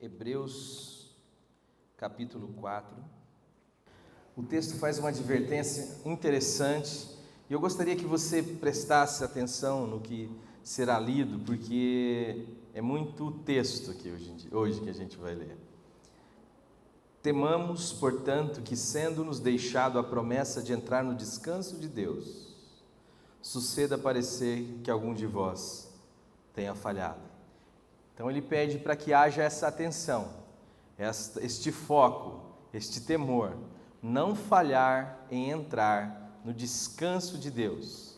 Hebreus, capítulo 4. O texto faz uma advertência interessante e eu gostaria que você prestasse atenção no que será lido, porque é muito texto aqui hoje que a gente vai ler. Temamos, portanto, que sendo-nos deixado a promessa de entrar no descanso de Deus, suceda parecer que algum de vós tenha falhado. Então ele pede para que haja essa atenção, este foco, este temor, não falhar em entrar no descanso de Deus.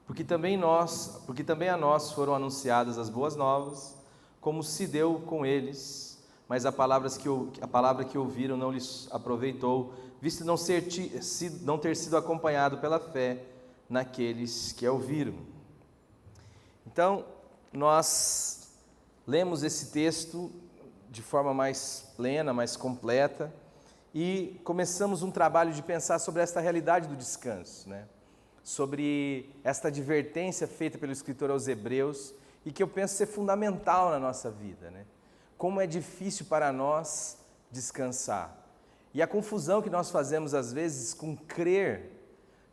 Porque também a nós foram anunciadas as boas novas, como se deu com eles, mas a palavra que ouviram não lhes aproveitou, visto não ter sido acompanhado pela fé naqueles que a ouviram. Então, nós lemos esse texto de forma mais plena, mais completa, e começamos um trabalho de pensar sobre esta realidade do descanso, né? Sobre esta advertência feita pelo escritor aos Hebreus, e que eu penso ser fundamental na nossa vida, né? Como é difícil para nós descansar. E a confusão que nós fazemos às vezes com crer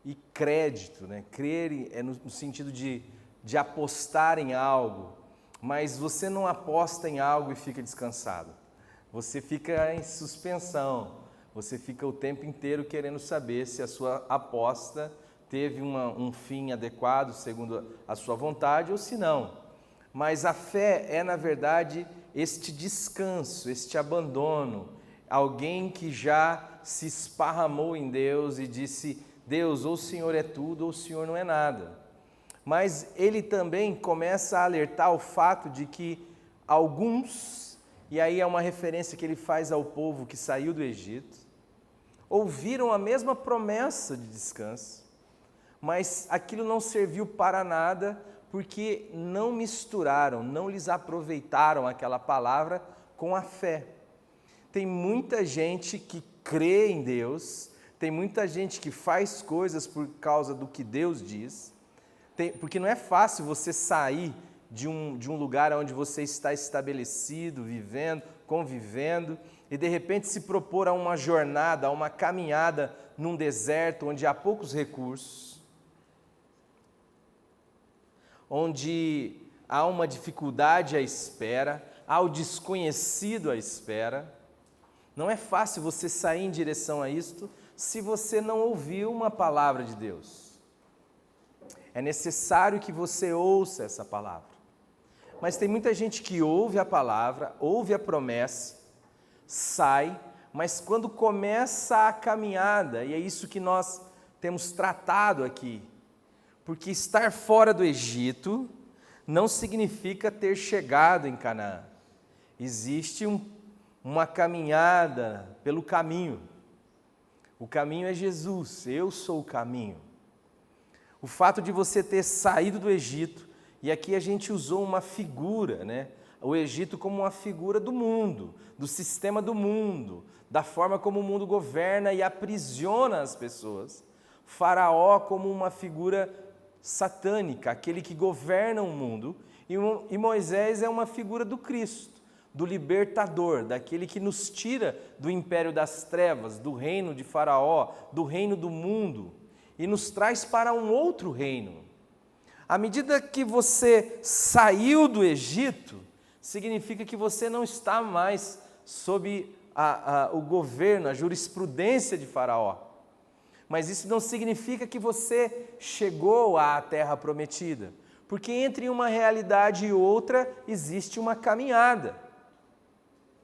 e crédito, né? Crer é no sentido de apostar em algo, mas você não aposta em algo e fica descansado. Você fica em suspensão, você fica o tempo inteiro querendo saber se a sua aposta teve um fim adequado, segundo a sua vontade, ou se não. Mas a fé é, na verdade, este descanso, este abandono, alguém que já se esparramou em Deus e disse: Deus, ou o Senhor é tudo ou o Senhor não é nada. Mas ele também começa a alertar o fato de que alguns, e aí é uma referência que ele faz ao povo que saiu do Egito, ouviram a mesma promessa de descanso, mas aquilo não serviu para nada, porque não misturaram, não lhes aproveitaram aquela palavra com a fé. Tem muita gente que crê em Deus, tem muita gente que faz coisas por causa do que Deus diz, porque não é fácil você sair de um lugar onde você está estabelecido, vivendo, convivendo, e de repente se propor a uma jornada, a uma caminhada num deserto onde há poucos recursos, onde há uma dificuldade à espera, há o desconhecido à espera. Não é fácil você sair em direção a isto se você não ouviu uma palavra de Deus. É necessário que você ouça essa palavra. Mas tem muita gente que ouve a palavra, ouve a promessa, sai, mas quando começa a caminhada, e é isso que nós temos tratado aqui, porque estar fora do Egito não significa ter chegado em Canaã. Existe uma caminhada pelo caminho. O caminho é Jesus, eu sou o caminho. O fato de você ter saído do Egito, e aqui a gente usou uma figura, né? O Egito como uma figura do mundo, do sistema do mundo, da forma como o mundo governa e aprisiona as pessoas. Faraó como uma figura satânica, aquele que governa o mundo, e Moisés é uma figura do Cristo, do libertador, daquele que nos tira do império das trevas, do reino de Faraó, do reino do mundo, e nos traz para um outro reino. À medida que você saiu do Egito, significa que você não está mais sob o governo, a jurisprudência de Faraó. Mas isso não significa que você chegou à terra prometida, porque entre uma realidade e outra existe uma caminhada.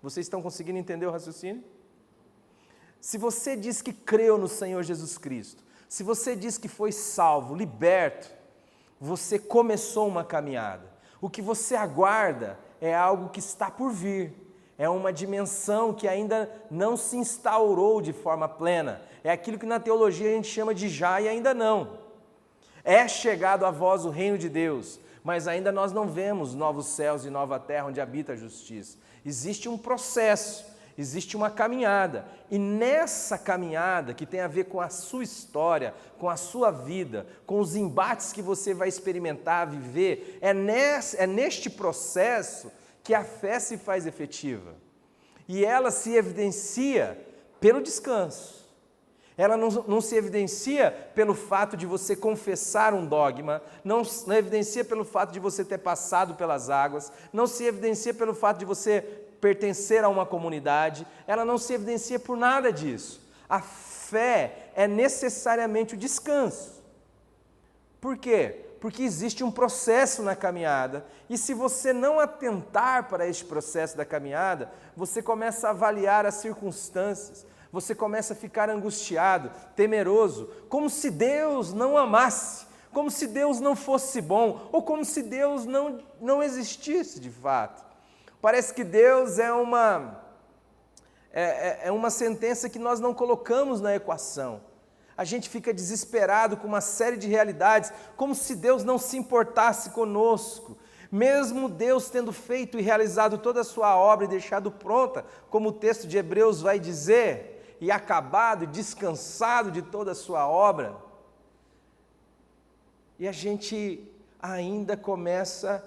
Vocês estão conseguindo entender o raciocínio? Se você diz que creu no Senhor Jesus Cristo, se você diz que foi salvo, liberto, você começou uma caminhada. O que você aguarda é algo que está por vir. É uma dimensão que ainda não se instaurou de forma plena. É aquilo que na teologia a gente chama de já e ainda não. É chegado a vós o reino de Deus, mas ainda nós não vemos novos céus e nova terra onde habita a justiça. Existe um processo, existe uma caminhada. E nessa caminhada, que tem a ver com a sua história, com a sua vida, com os embates que você vai experimentar, viver, é neste processo que a fé se faz efetiva. E ela se evidencia pelo descanso. Ela não se evidencia pelo fato de você confessar um dogma, não evidencia pelo fato de você ter passado pelas águas, não se evidencia pelo fato de você pertencer a uma comunidade, ela não se evidencia por nada disso. A fé é necessariamente o descanso. Por quê? Porque existe um processo na caminhada, e se você não atentar para este processo da caminhada, você começa a avaliar as circunstâncias, você começa a ficar angustiado, temeroso, como se Deus não amasse, como se Deus não fosse bom, ou como se Deus não existisse de fato. Parece que Deus é uma sentença que nós não colocamos na equação. A gente fica desesperado com uma série de realidades, como se Deus não se importasse conosco. Mesmo Deus tendo feito e realizado toda a sua obra e deixado pronta, como o texto de Hebreus vai dizer, e acabado, descansado de toda a sua obra. E a gente ainda começa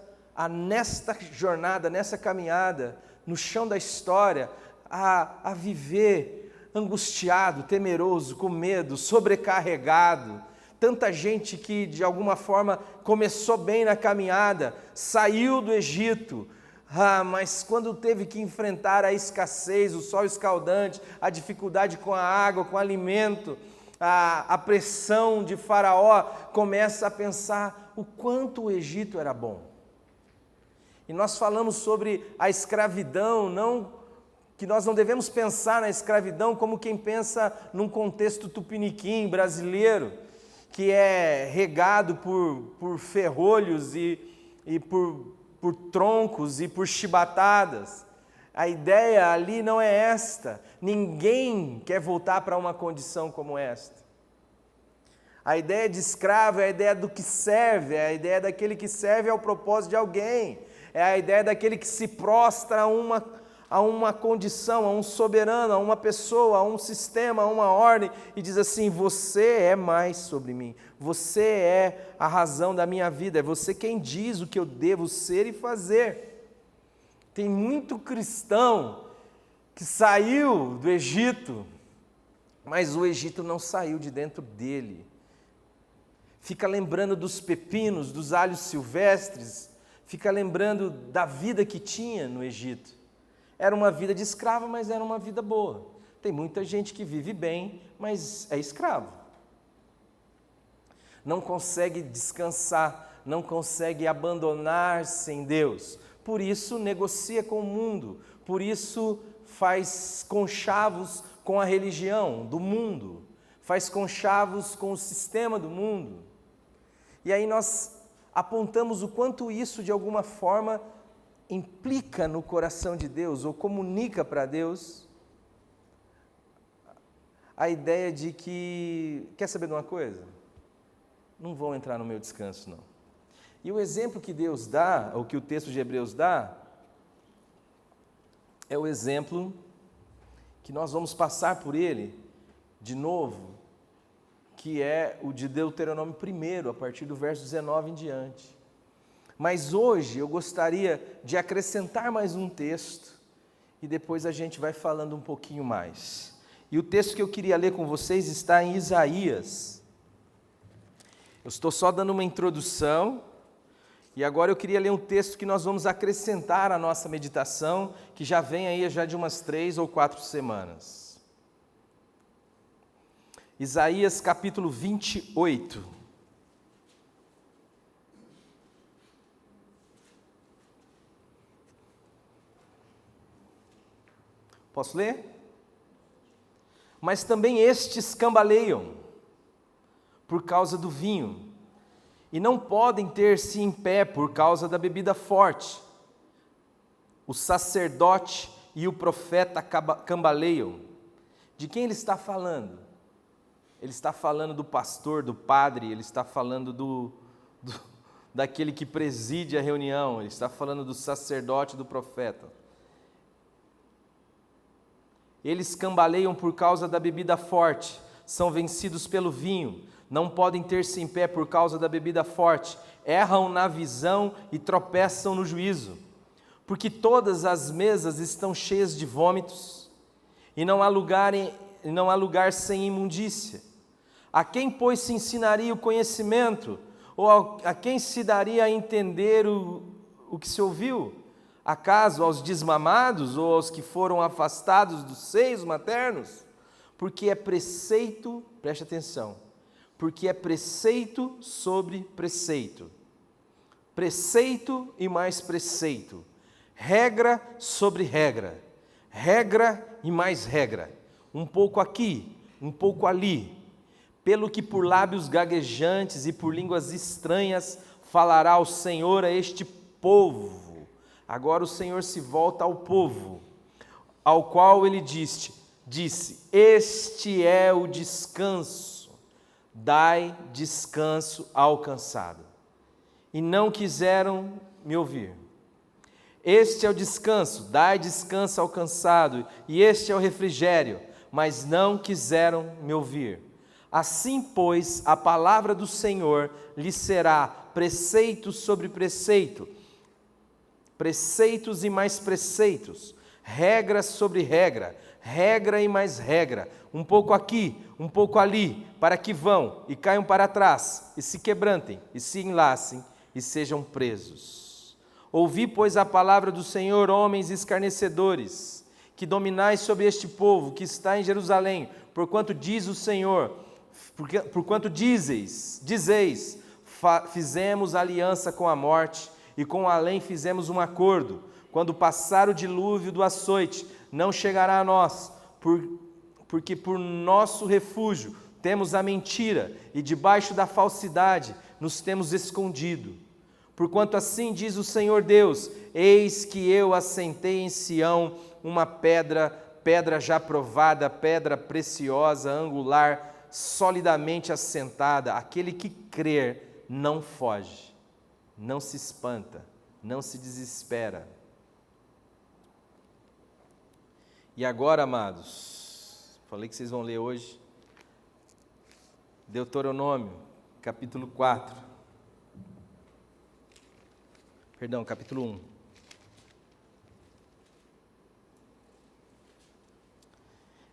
nesta jornada, nessa caminhada, no chão da história, a viver angustiado, temeroso, com medo, sobrecarregado. Tanta gente que de alguma forma começou bem na caminhada, saiu do Egito, mas quando teve que enfrentar a escassez, o sol escaldante, a dificuldade com a água, com o alimento, a pressão de Faraó, começa a pensar o quanto o Egito era bom. E nós falamos sobre a escravidão, que nós não devemos pensar na escravidão como quem pensa num contexto tupiniquim brasileiro, que é regado por ferrolhos e por troncos e por chibatadas. A ideia ali não é esta. Ninguém quer voltar para uma condição como esta. A ideia de escravo é a ideia do que serve, é a ideia daquele que serve ao propósito de alguém, é a ideia daquele que se prostra a uma condição, a um soberano, a uma pessoa, a um sistema, a uma ordem, e diz assim: você é mais sobre mim, você é a razão da minha vida, é você quem diz o que eu devo ser e fazer. Tem muito cristão que saiu do Egito, mas o Egito não saiu de dentro dele. Fica lembrando dos pepinos, dos alhos silvestres, fica lembrando da vida que tinha no Egito. Era uma vida de escravo, mas era uma vida boa. Tem muita gente que vive bem, mas é escravo. Não consegue descansar, não consegue abandonar-se em Deus. Por isso negocia com o mundo, por isso faz conchavos com a religião do mundo, faz conchavos com o sistema do mundo. E aí nós apontamos o quanto isso de alguma forma implica no coração de Deus, ou comunica para Deus a ideia de que, quer saber de uma coisa? Não vão entrar no meu descanso, não. E o exemplo que Deus dá, ou que o texto de Hebreus dá, é o exemplo que nós vamos passar por ele, de novo, que é o de Deuteronômio 1, a partir do verso 19 em diante. Mas hoje eu gostaria de acrescentar mais um texto e depois a gente vai falando um pouquinho mais. E o texto que eu queria ler com vocês está em Isaías. Eu estou só dando uma introdução e agora eu queria ler um texto que nós vamos acrescentar à nossa meditação, que já vem aí já de umas 3 ou 4 semanas. Isaías capítulo 28. Posso ler? Mas também estes cambaleiam por causa do vinho, e não podem ter-se em pé por causa da bebida forte. O sacerdote e o profeta cambaleiam. De quem ele está falando? Ele está falando do pastor, do padre, ele está falando daquele que preside a reunião, ele está falando do sacerdote e do profeta. Eles cambaleiam por causa da bebida forte, são vencidos pelo vinho, não podem ter-se em pé por causa da bebida forte, erram na visão e tropeçam no juízo. porque todas as mesas estão cheias de vômitos, e não há lugar sem imundícia. A quem, pois, se ensinaria o conhecimento? Ou a quem se daria a entender o que se ouviu? Acaso aos desmamados ou aos que foram afastados dos seios maternos? Porque é preceito, preste atenção, porque é preceito sobre preceito, preceito e mais preceito, regra sobre regra, regra e mais regra, um pouco aqui, um pouco ali, pelo que por lábios gaguejantes e por línguas estranhas falará o Senhor a este povo. Agora o Senhor se volta ao povo, ao qual ele disse, este é o descanso, dai descanso ao cansado. E não quiseram me ouvir. Este é o descanso, dai descanso ao cansado, e este é o refrigério, mas não quiseram me ouvir. Assim, pois, a palavra do Senhor lhes será preceito sobre preceito, preceitos e mais preceitos, regra sobre regra, regra e mais regra, um pouco aqui, um pouco ali, para que vão e caiam para trás, e se quebrantem, e se enlacem, e sejam presos. Ouvi, pois, a palavra do Senhor, homens escarnecedores, que dominais sobre este povo que está em Jerusalém, porquanto diz o Senhor, porquanto dizeis, fizemos aliança com a morte, e com o além fizemos um acordo, quando passar o dilúvio do açoite, não chegará a nós, porque por nosso refúgio temos a mentira, e debaixo da falsidade nos temos escondido. Porquanto assim diz o Senhor Deus, eis que eu assentei em Sião uma pedra já provada, pedra preciosa, angular, solidamente assentada. Aquele que crer não foge, não se espanta, não se desespera. E agora, amados, falei que vocês vão ler hoje, Deuteronômio, capítulo 4. Perdão, capítulo 1.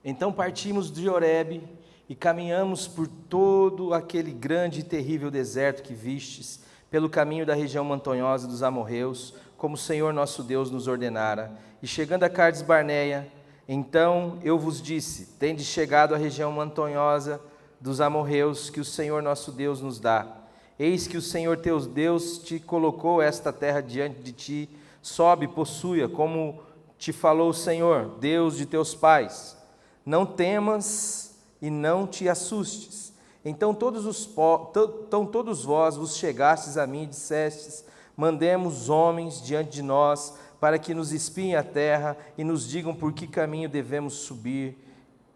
Então partimos de Horebe e caminhamos por todo aquele grande e terrível deserto que vistes, pelo caminho da região montanhosa dos amorreus, como o Senhor nosso Deus nos ordenara. E chegando a Cades Barneia, então eu vos disse, tendes chegado à região montanhosa dos amorreus, que o Senhor nosso Deus nos dá. Eis que o Senhor teu Deus te colocou esta terra diante de ti, sobe, possua, como te falou o Senhor, Deus de teus pais. Não temas e não te assustes. Então todos vós vos chegastes a mim e dissestes, mandemos homens diante de nós, para que nos espiem a terra e nos digam por que caminho devemos subir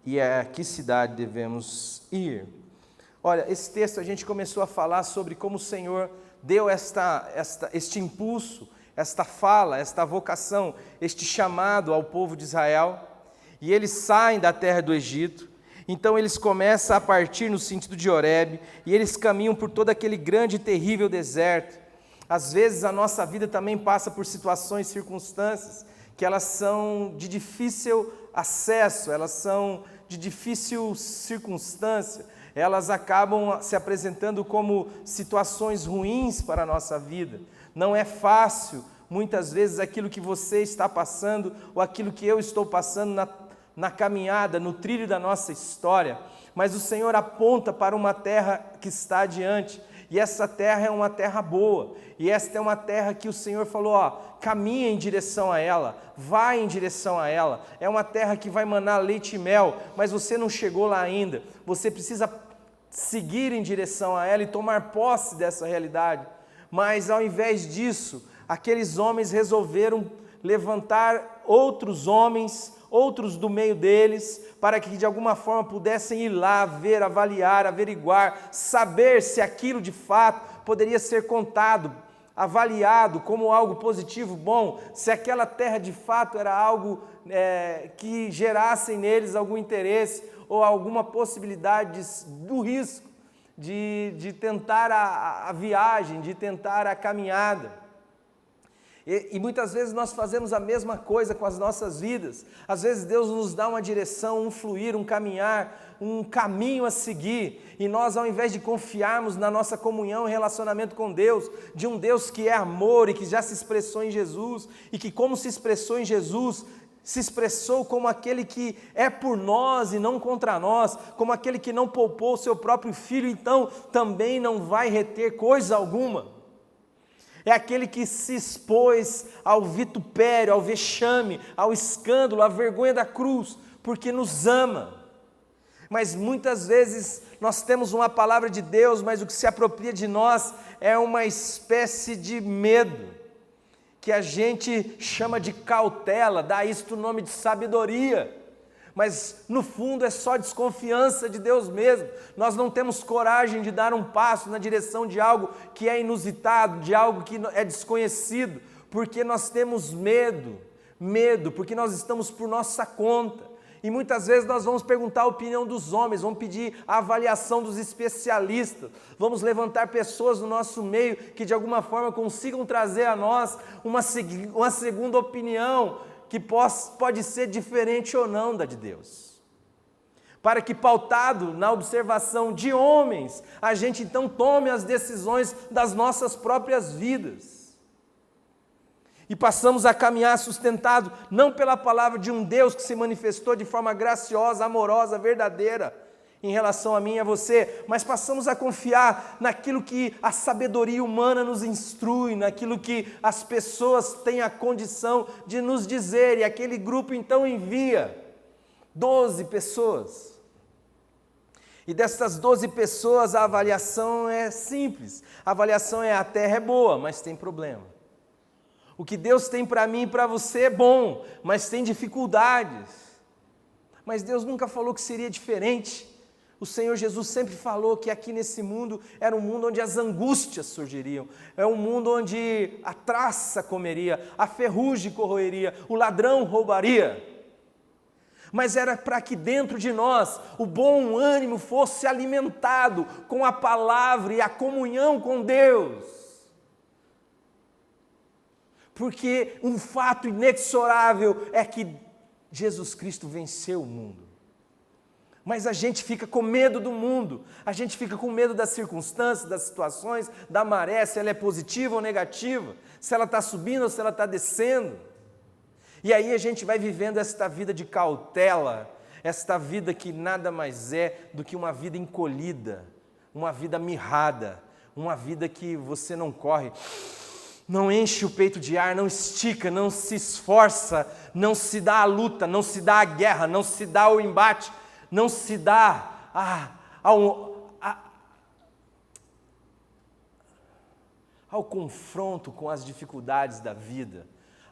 e a que cidade devemos ir. Olha, esse texto a gente começou a falar sobre como o Senhor deu este impulso, esta fala, esta vocação, este chamado ao povo de Israel, e eles saem da terra do Egito. Então eles começam a partir no sentido de Horebe, e eles caminham por todo aquele grande e terrível deserto. Às vezes a nossa vida também passa por situações, circunstâncias, que elas são de difícil acesso, elas são de difícil circunstância, elas acabam se apresentando como situações ruins para a nossa vida. Não é fácil, muitas vezes, aquilo que você está passando, ou aquilo que eu estou passando na caminhada, no trilho da nossa história, mas o Senhor aponta para uma terra que está adiante, e essa terra é uma terra boa, e esta é uma terra que o Senhor falou, caminha em direção a ela, vai em direção a ela, é uma terra que vai manar leite e mel, mas você não chegou lá ainda, você precisa seguir em direção a ela e tomar posse dessa realidade. Mas ao invés disso, aqueles homens resolveram levantar outros homens, outros do meio deles, para que de alguma forma pudessem ir lá, ver, avaliar, averiguar, saber se aquilo de fato poderia ser contado, avaliado como algo positivo, bom, se aquela terra de fato era algo que gerasse neles algum interesse ou alguma possibilidade do risco de tentar a viagem, de tentar a caminhada. E muitas vezes nós fazemos a mesma coisa com as nossas vidas. Às vezes Deus nos dá uma direção, um fluir, um caminhar, um caminho a seguir. E nós, ao invés de confiarmos na nossa comunhão e relacionamento com Deus, de um Deus que é amor e que já se expressou em Jesus, e que como se expressou em Jesus, se expressou como aquele que é por nós e não contra nós, como aquele que não poupou o seu próprio filho, então também não vai reter coisa alguma. É aquele que se expôs ao vitupério, ao vexame, ao escândalo, à vergonha da cruz, porque nos ama. Mas muitas vezes nós temos uma palavra de Deus, mas o que se apropria de nós é uma espécie de medo, que a gente chama de cautela, dá isto o nome de sabedoria. Mas no fundo é só desconfiança de Deus mesmo. Nós não temos coragem de dar um passo na direção de algo que é inusitado, de algo que é desconhecido, porque nós temos medo, porque nós estamos por nossa conta. E muitas vezes nós vamos perguntar a opinião dos homens, vamos pedir a avaliação dos especialistas, vamos levantar pessoas no nosso meio que de alguma forma consigam trazer a nós uma segunda opinião, que pode ser diferente ou não da de Deus, para que, pautado na observação de homens, a gente então tome as decisões das nossas próprias vidas, e passamos a caminhar sustentado não pela palavra de um Deus que se manifestou de forma graciosa, amorosa, verdadeira, em relação a mim e a você, mas passamos a confiar naquilo que a sabedoria humana nos instrui, naquilo que as pessoas têm a condição de nos dizer, e aquele grupo então envia 12 pessoas, e dessas 12 pessoas a avaliação é simples, a avaliação é: a terra é boa, mas tem problema. O que Deus tem para mim e para você é bom, mas tem dificuldades. Mas Deus nunca falou que seria diferente. O Senhor Jesus sempre falou que aqui nesse mundo era um mundo onde as angústias surgiriam, é um mundo onde a traça comeria, a ferrugem corroeria, o ladrão roubaria. Mas era para que dentro de nós o bom ânimo fosse alimentado com a palavra e a comunhão com Deus. Porque um fato inexorável é que Jesus Cristo venceu o mundo. Mas a gente fica com medo do mundo, a gente fica com medo das circunstâncias, das situações, da maré, se ela é positiva ou negativa, se ela está subindo ou se ela está descendo. E aí a gente vai vivendo esta vida de cautela, esta vida que nada mais é do que uma vida encolhida, uma vida mirrada, uma vida que você não corre, não enche o peito de ar, não estica, não se esforça, não se dá a luta, não se dá a guerra, não se dá o embate, não se dá ao confronto com as dificuldades da vida.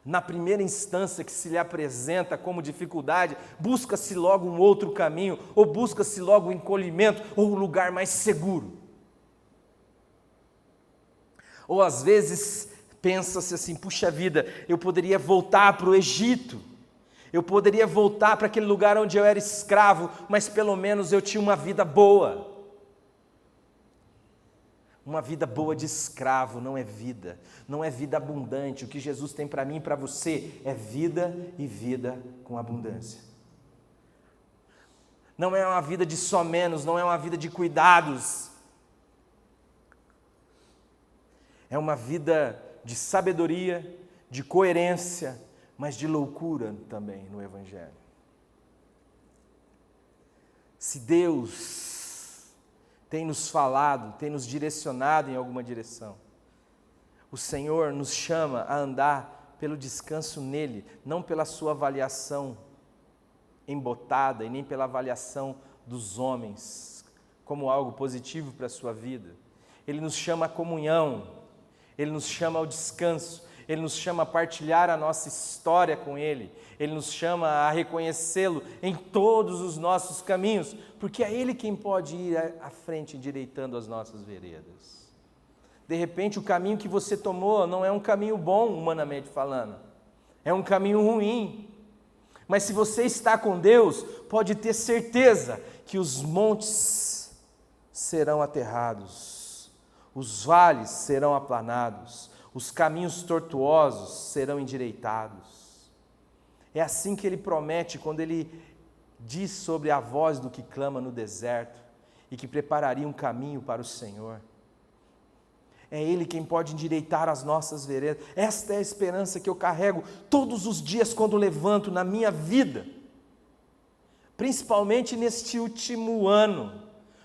Na primeira instância que se lhe apresenta como dificuldade, busca-se logo um outro caminho, ou busca-se logo o encolhimento, ou um lugar mais seguro. Ou às vezes pensa-se assim: puxa vida, eu poderia voltar para o Egito, eu poderia voltar para aquele lugar onde eu era escravo, mas pelo menos eu tinha uma vida boa. Uma vida boa de escravo não é vida, não é vida abundante. O que Jesus tem para mim e para você é vida, e vida com abundância. Não é uma vida de só menos, não é uma vida de cuidados. É uma vida de sabedoria, de coerência, mas de loucura também no Evangelho. Se Deus tem nos falado, tem nos direcionado em alguma direção, o Senhor nos chama a andar pelo descanso nele, não pela sua avaliação embotada e nem pela avaliação dos homens, como algo positivo para a sua vida. Ele nos chama à comunhão, ele nos chama ao descanso, ele nos chama a partilhar a nossa história com ele, ele nos chama a reconhecê-lo em todos os nossos caminhos, porque é ele quem pode ir à frente endireitando as nossas veredas. De repente o caminho que você tomou não é um caminho bom, humanamente falando, é um caminho ruim, mas se você está com Deus, pode ter certeza que os montes serão aterrados, os vales serão aplanados, os caminhos tortuosos serão endireitados. É assim que ele promete quando ele diz sobre a voz do que clama no deserto e que prepararia um caminho para o Senhor. É Ele quem pode endireitar as nossas veredas. Esta é a esperança que eu carrego todos os dias quando levanto na minha vida, principalmente neste último ano,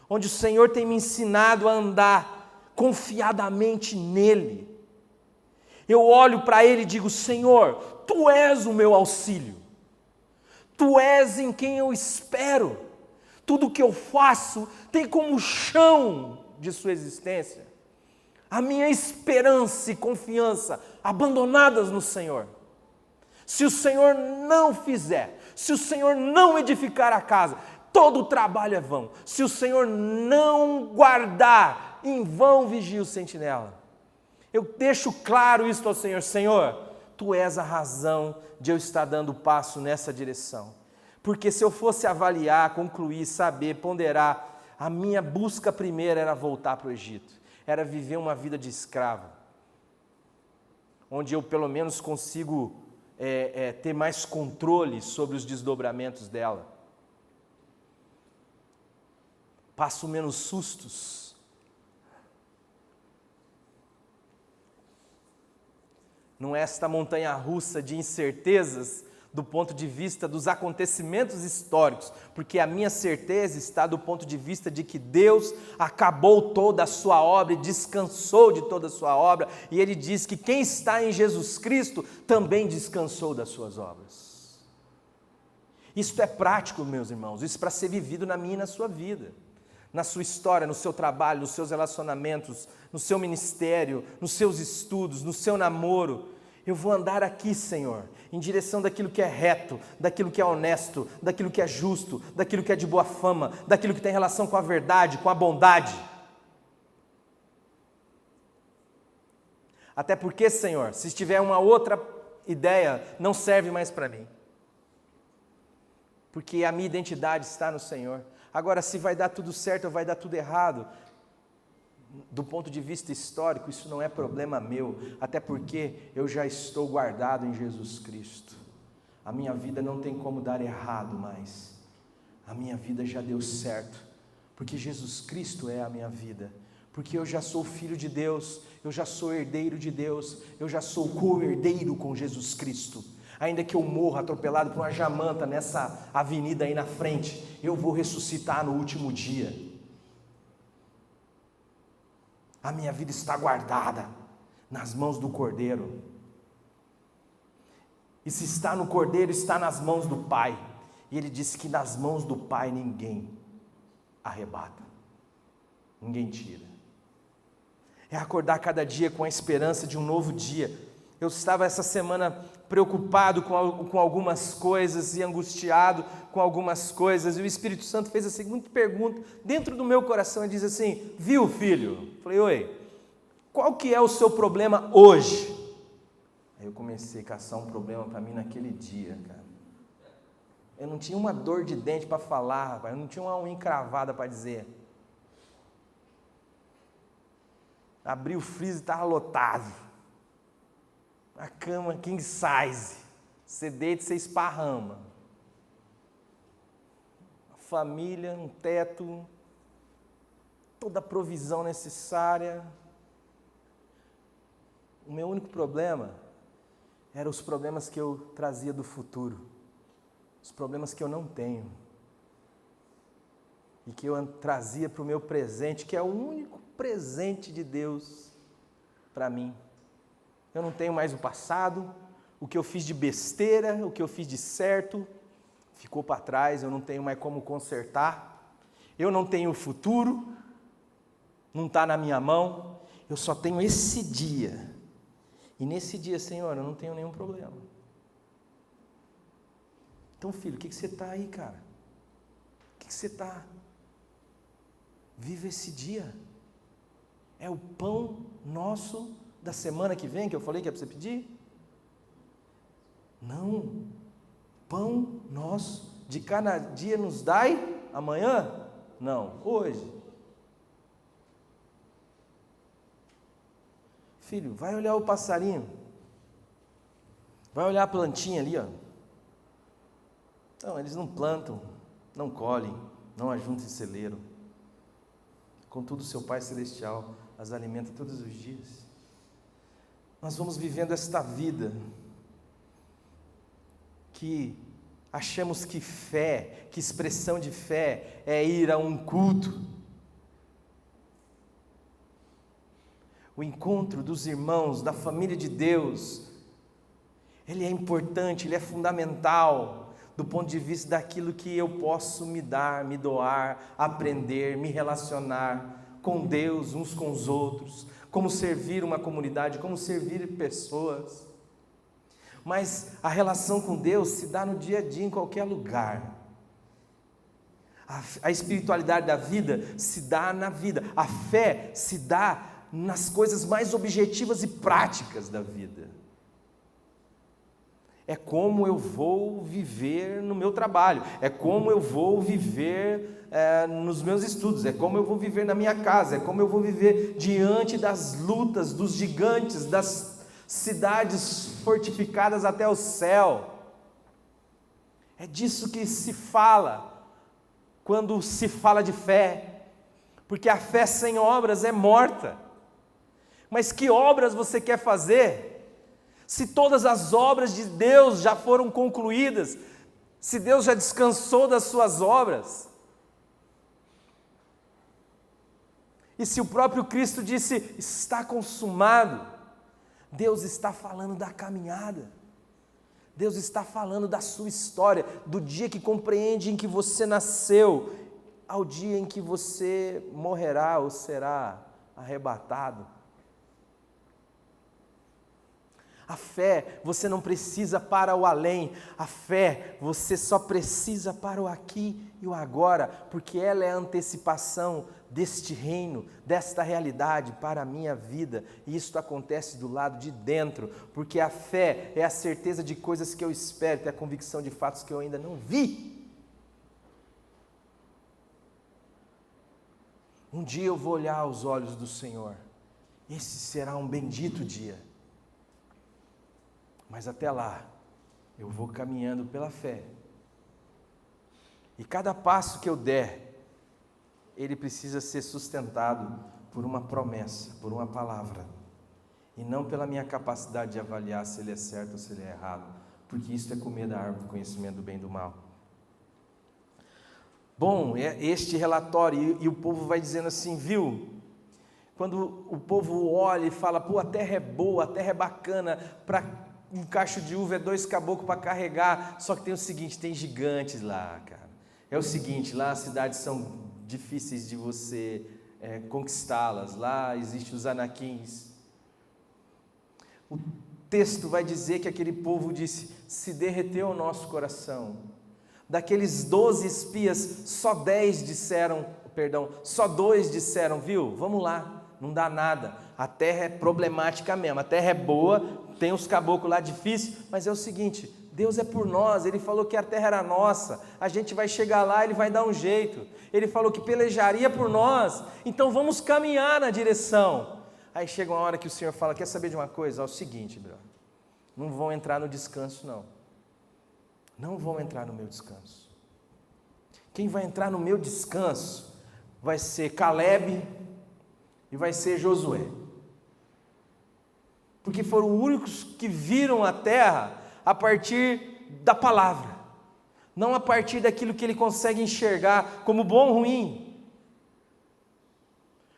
onde o Senhor tem me ensinado a andar confiadamente nele. Eu olho para Ele e digo: Senhor, Tu és o meu auxílio, Tu és em quem eu espero, tudo que eu faço tem como chão de sua existência a minha esperança e confiança abandonadas no Senhor. Se o Senhor não fizer, se o Senhor não edificar a casa, todo o trabalho é vão. Se o Senhor não guardar, em vão vigia o sentinela. Eu deixo claro isso ao Senhor: Senhor, Tu és a razão de eu estar dando passo nessa direção. Porque se eu fosse avaliar, concluir, saber, ponderar, a minha busca primeira era voltar para o Egito. Era viver uma vida de escravo, onde eu pelo menos consigo ter mais controle sobre os desdobramentos dela. Passo menos sustos. Não é esta montanha-russa de incertezas do ponto de vista dos acontecimentos históricos, porque a minha certeza está do ponto de vista de que Deus acabou toda a sua obra e descansou de toda a sua obra, e Ele diz que quem está em Jesus Cristo também descansou das suas obras. Isto é prático, meus irmãos, isso para ser vivido na minha e na sua vida, na sua história, no seu trabalho, nos seus relacionamentos, no seu ministério, nos seus estudos, no seu namoro. Eu vou andar aqui, Senhor, em direção daquilo que é reto, daquilo que é honesto, daquilo que é justo, daquilo que é de boa fama, daquilo que tem relação com a verdade, com a bondade. Até porque, Senhor, se tiver uma outra ideia, não serve mais para mim. Porque a minha identidade está no Senhor. Agora, se vai dar tudo certo ou vai dar tudo errado, do ponto de vista histórico, isso não é problema meu, até porque eu já estou guardado em Jesus Cristo. A minha vida não tem como dar errado mais. A minha vida já deu certo, porque Jesus Cristo é a minha vida, porque eu já sou filho de Deus, eu já sou herdeiro de Deus, eu já sou co-herdeiro com Jesus Cristo. Ainda que eu morra atropelado por uma jamanta nessa avenida aí na frente, eu vou ressuscitar no último dia. A minha vida está guardada nas mãos do Cordeiro. E se está no Cordeiro, está nas mãos do Pai. E Ele disse que nas mãos do Pai ninguém arrebata, ninguém tira. É acordar cada dia com a esperança de um novo dia. Eu estava essa semana preocupado com algumas coisas e angustiado com algumas coisas, e o Espírito Santo fez a seguinte pergunta dentro do meu coração, e diz assim: viu, filho? Falei: oi, qual que é o seu problema hoje? Aí eu comecei a caçar um problema para mim naquele dia, cara. Eu não tinha uma dor de dente para falar, rapaz, eu não tinha uma unha encravada para dizer. Abri o freezer e estava lotado. A cama king size, você deita e você esparrama. A família, um teto, toda a provisão necessária. O meu único problema eram os problemas que eu trazia do futuro, os problemas que eu não tenho, e que eu trazia para o meu presente, que é o único presente de Deus para mim. Eu não tenho mais o passado, o que eu fiz de besteira, o que eu fiz de certo, ficou para trás, eu não tenho mais como consertar. Eu não tenho o futuro, não está na minha mão, eu só tenho esse dia. E nesse dia, Senhor, eu não tenho nenhum problema. Então, filho, o que você está aí, cara? O que você está? Viva esse dia. É o pão nosso da semana que vem, que eu falei que é para você pedir? Não. Pão nosso de cada dia nos dai amanhã? Não, hoje. Filho, vai olhar o passarinho. Vai olhar a plantinha ali, ó. Não, eles não plantam, não colhem, não ajuntam em celeiro. Contudo, seu Pai Celestial as alimenta todos os dias. Nós vamos vivendo esta vida que achamos que fé, que expressão de fé é ir a um culto. O encontro dos irmãos, da família de Deus, ele é importante, ele é fundamental, do ponto de vista daquilo que eu posso me dar, me doar, aprender, me relacionar com Deus, uns com os outros, como servir uma comunidade, como servir pessoas. Mas a relação com Deus se dá no dia a dia, em qualquer lugar. A espiritualidade da vida se dá na vida, a fé se dá nas coisas mais objetivas e práticas da vida. É como eu vou viver no meu trabalho, é como eu vou viver nos meus estudos, é como eu vou viver na minha casa, é como eu vou viver diante das lutas, dos gigantes, das cidades fortificadas até o céu. É disso que se fala quando se fala de fé, porque a fé sem obras é morta. Mas que obras você quer fazer? Se todas as obras de Deus já foram concluídas, se Deus já descansou das suas obras, e se o próprio Cristo disse, está consumado, Deus está falando da caminhada, Deus está falando da sua história, do dia que compreende em que você nasceu, ao dia em que você morrerá ou será arrebatado. A fé, você não precisa para o além, a fé, você só precisa para o aqui e o agora, porque ela é a antecipação deste reino, desta realidade para a minha vida, e isso acontece do lado de dentro, porque a fé é a certeza de coisas que eu espero, é a convicção de fatos que eu ainda não vi. Um dia eu vou olhar aos olhos do Senhor, esse será um bendito dia. Mas até lá, eu vou caminhando pela fé. E cada passo que eu der, ele precisa ser sustentado por uma promessa, por uma palavra. E não pela minha capacidade de avaliar se ele é certo ou se ele é errado. Porque isso é comer da árvore do conhecimento do bem e do mal. Bom, é este relatório, e o povo vai dizendo assim, viu? Quando o povo olha e fala, pô, a terra é boa, a terra é bacana, para um cacho de uva é 2 caboclos para carregar, só que tem o seguinte, tem gigantes lá, cara. É o seguinte, lá as cidades são difíceis de você conquistá-las, lá existem os anaquins. O texto vai dizer que aquele povo disse, se derreteu o nosso coração. Daqueles 12 espias, só 2 disseram, viu, vamos lá, não dá nada, a terra é problemática mesmo, a terra é boa, tem os caboclos lá difícil, mas é o seguinte, Deus é por nós, Ele falou que a terra era nossa, a gente vai chegar lá, Ele vai dar um jeito, Ele falou que pelejaria por nós, então vamos caminhar na direção. Aí chega uma hora que o Senhor fala, quer saber de uma coisa? É o seguinte, brother, não vão entrar no descanso não vão entrar no meu descanso. Quem vai entrar no meu descanso vai ser Caleb e vai ser Josué. Porque foram os únicos que viram a terra a partir da palavra, não a partir daquilo que ele consegue enxergar como bom ou ruim.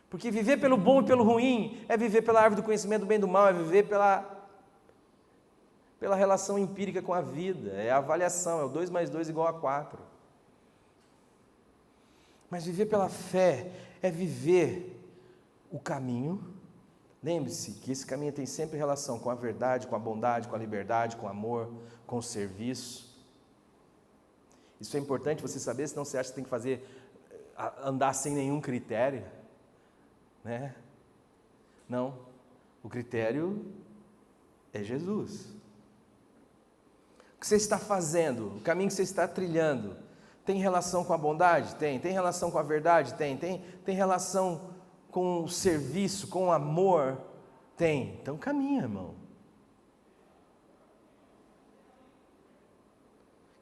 Porque viver pelo bom e pelo ruim é viver pela árvore do conhecimento do bem e do mal, é viver pela relação empírica com a vida, é a avaliação, é o 2 mais 2 igual a 4. Mas viver pela fé é viver o caminho. Lembre-se que esse caminho tem sempre relação com a verdade, com a bondade, com a liberdade, com o amor, com o serviço. Isso é importante você saber, senão você acha que tem que andar sem nenhum critério, né? Não, o critério é Jesus. O que você está fazendo, o caminho que você está trilhando, tem relação com a bondade? Tem relação com a verdade? Tem relação com o serviço, com o amor, Tem. Então caminha, irmão.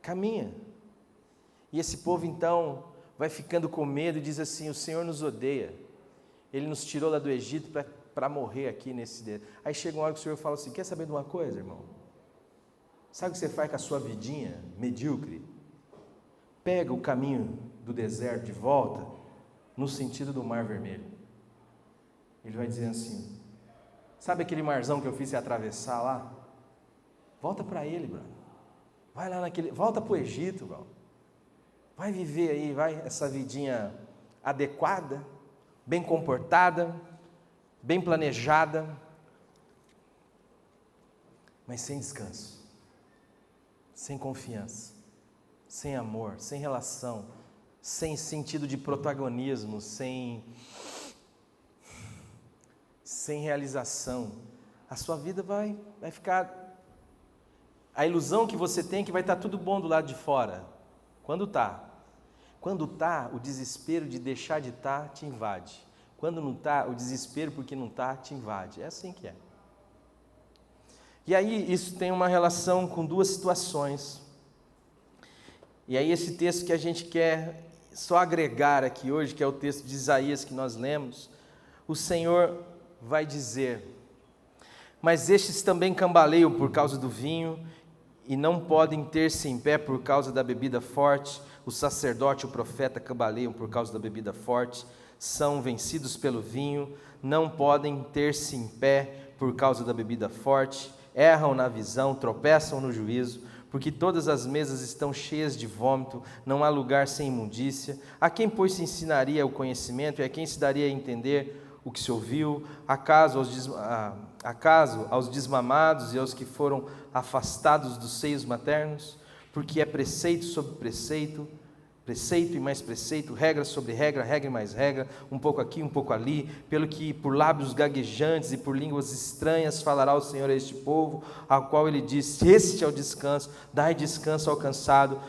Caminha. E esse povo então vai ficando com medo e diz assim: o Senhor nos odeia. Ele nos tirou lá do Egito para morrer aqui nesse deserto. Aí chega uma hora que o Senhor fala assim: quer saber de uma coisa, irmão? Sabe o que você faz com a sua vidinha medíocre? Pega o caminho do deserto de volta no sentido do Mar Vermelho. Ele vai dizer assim: sabe aquele marzão que eu fiz você atravessar lá? Volta para ele, brother. Vai lá volta para o Egito, bro. Vai viver aí, vai essa vidinha adequada, bem comportada, bem planejada, mas sem descanso, sem confiança, sem amor, sem relação, sem sentido de protagonismo, sem realização. A sua vida vai ficar... A ilusão que você tem é que vai estar tudo bom do lado de fora. Quando está. Quando está, o desespero de deixar de estar te invade. Quando não está, o desespero porque não está te invade. É assim que é. E aí isso tem uma relação com duas situações. E aí esse texto que a gente quer só agregar aqui hoje, que é o texto de Isaías que nós lemos, o Senhor vai dizer: mas estes também cambaleiam por causa do vinho, e não podem ter-se em pé por causa da bebida forte. O sacerdote e o profeta cambaleiam por causa da bebida forte, são vencidos pelo vinho, não podem ter-se em pé por causa da bebida forte, erram na visão, tropeçam no juízo, porque todas as mesas estão cheias de vômito, não há lugar sem imundícia. A quem, pois, se ensinaria o conhecimento, e a quem se daria a entender o que se ouviu? Acaso aos desmamados e aos que foram afastados dos seios maternos? Porque é preceito sobre preceito, preceito e mais preceito, regra sobre regra, regra e mais regra, um pouco aqui, um pouco ali, pelo que por lábios gaguejantes e por línguas estranhas falará o Senhor a este povo, ao qual ele disse: este é o descanso, dai descanso ao cansado,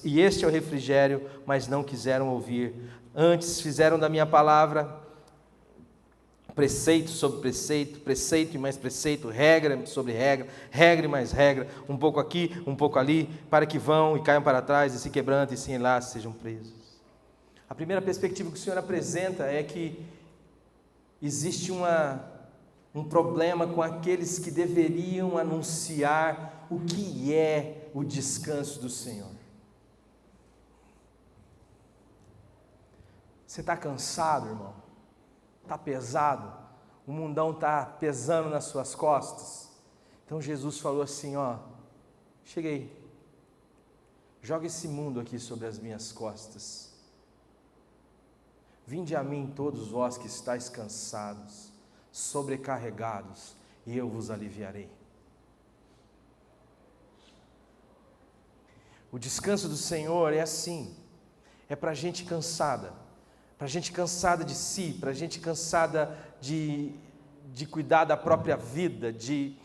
e este é o refrigério, mas não quiseram ouvir. Antes fizeram da minha palavra preceito sobre preceito, preceito e mais preceito, regra sobre regra, regra e mais regra, um pouco aqui, um pouco ali, para que vão e caiam para trás e se quebrantam e se enlaçem, sejam presos. A primeira perspectiva que o Senhor apresenta é que existe um problema com aqueles que deveriam anunciar o que é o descanso do Senhor. Você está cansado, irmão? Está pesado, o mundão está pesando nas suas costas. Então Jesus falou assim: cheguei, joga esse mundo aqui sobre as minhas costas. Vinde a mim todos vós que estáis cansados, sobrecarregados, e eu vos aliviarei. O descanso do Senhor é assim, é para gente cansada. Para gente cansada de si, para gente cansada de cuidar da própria vida, de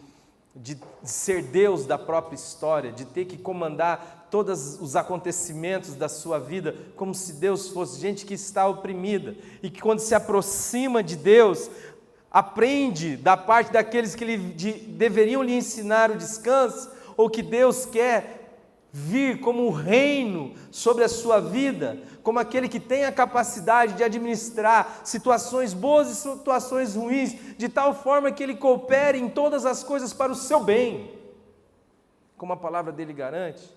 ser Deus da própria história, de ter que comandar todos os acontecimentos da sua vida, como se Deus fosse gente que está oprimida, e que quando se aproxima de Deus, aprende da parte daqueles que deveriam lhe ensinar o descanso, ou que Deus quer vir como um reino sobre a sua vida, como aquele que tem a capacidade de administrar situações boas e situações ruins, de tal forma que ele coopere em todas as coisas para o seu bem, como a palavra dele garante.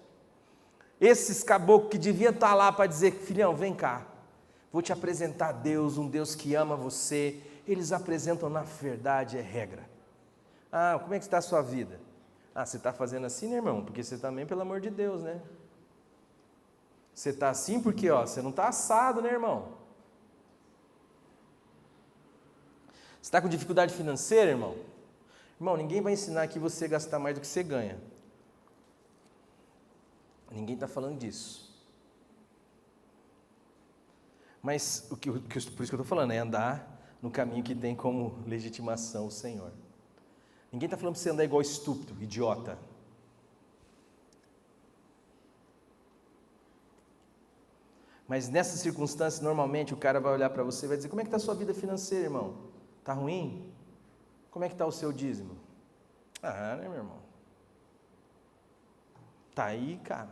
Esses caboclos que deviam estar lá para dizer: filhão, vem cá, vou te apresentar a Deus, um Deus que ama você, eles apresentam na verdade, é regra. Como é que está a sua vida? Você está fazendo assim, né, irmão? Porque você também, pelo amor de Deus, né? Você está assim porque, você não está assado, né, irmão? Você está com dificuldade financeira, irmão? Irmão, ninguém vai ensinar aqui você a gastar mais do que você ganha. Ninguém está falando disso. Mas, por isso que eu estou falando, é andar no caminho que tem como legitimação o Senhor. Ninguém está falando para você andar igual estúpido, idiota. Mas nessas circunstâncias, normalmente o cara vai olhar para você e vai dizer: como é que está a sua vida financeira, irmão? Está ruim? Como é que está o seu dízimo? Né, meu irmão? Está aí, cara.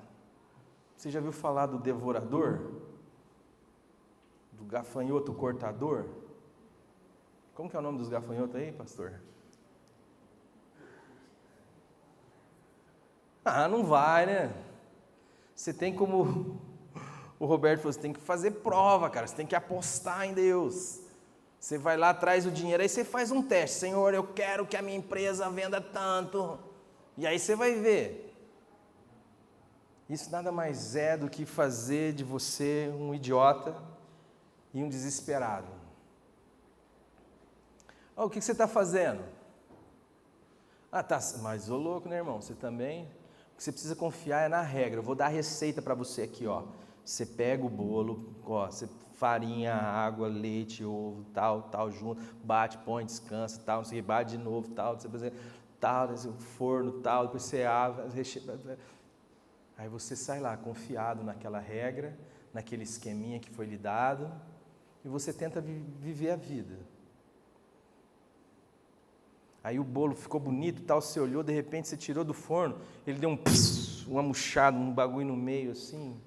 Você já viu falar do devorador? Do gafanhoto cortador? Como que é o nome dos gafanhotos aí, pastor? Não vai, né? Você tem como o Roberto falou, você tem que fazer prova, cara. Você tem que apostar em Deus. Você vai lá, traz o dinheiro, aí você faz um teste. Senhor, eu quero que a minha empresa venda tanto. E aí você vai ver. Isso nada mais é do que fazer de você um idiota e um desesperado. O que você está fazendo? Tá, mas ô louco, né, irmão? Você também... O que você precisa confiar é na regra. Eu vou dar a receita para você aqui, ó. Você pega o bolo, ó, você farinha, água, leite, ovo, tal, junto, bate, põe, descansa, tal, não sei o que, bate de novo, tal, você tal, forno, tal, depois você abre, aí você sai lá confiado naquela regra, naquele esqueminha que foi lhe dado, e você tenta viver a vida. Aí o bolo ficou bonito, tal, você olhou, de repente você tirou do forno, ele deu uma murchada, um bagulho no meio assim.